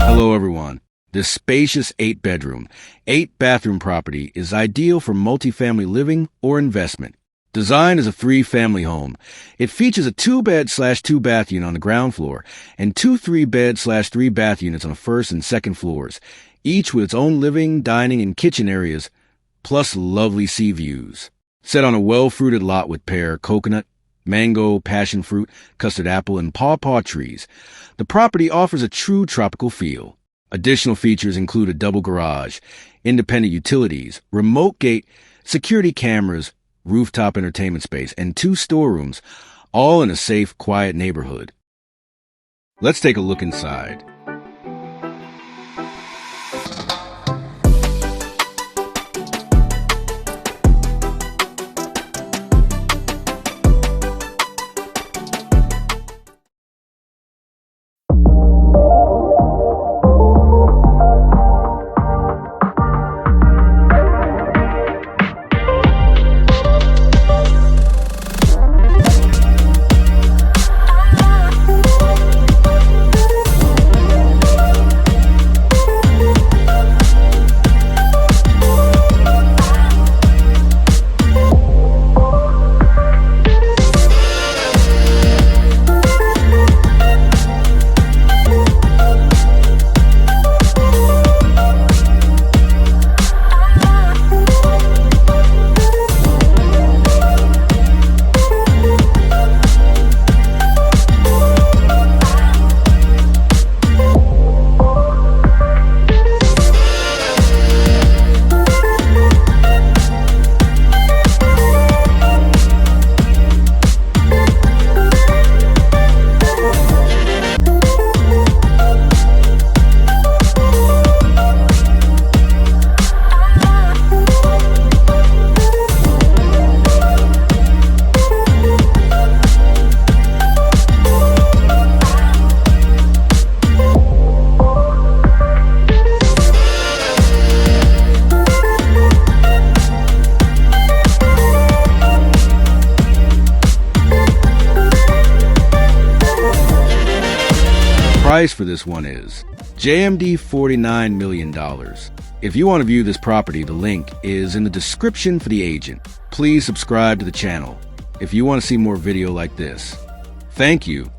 Hello everyone. This spacious 8-bedroom, 8-bathroom property is ideal for multifamily living or investment. Designed as a 3-family home, it features a 2-bed/2-bath unit on the ground floor and 2 3-bed/3-bath units on the first and second floors, each with its own living, dining, and kitchen areas, plus lovely sea views. Set on a well-fruited lot with pear, coconut, mango, passion fruit, custard apple, and pawpaw trees, the property offers a true tropical feel. Additional features include a double garage, independent utilities, remote gate, security cameras, rooftop entertainment space, and 2 storerooms, all in a safe, quiet neighborhood. Let's take a look inside. Price for this one is JMD $49 million. If you want to view this property, the link is in the description for the agent. Please subscribe to the channel if you want to see more video like this. Thank you.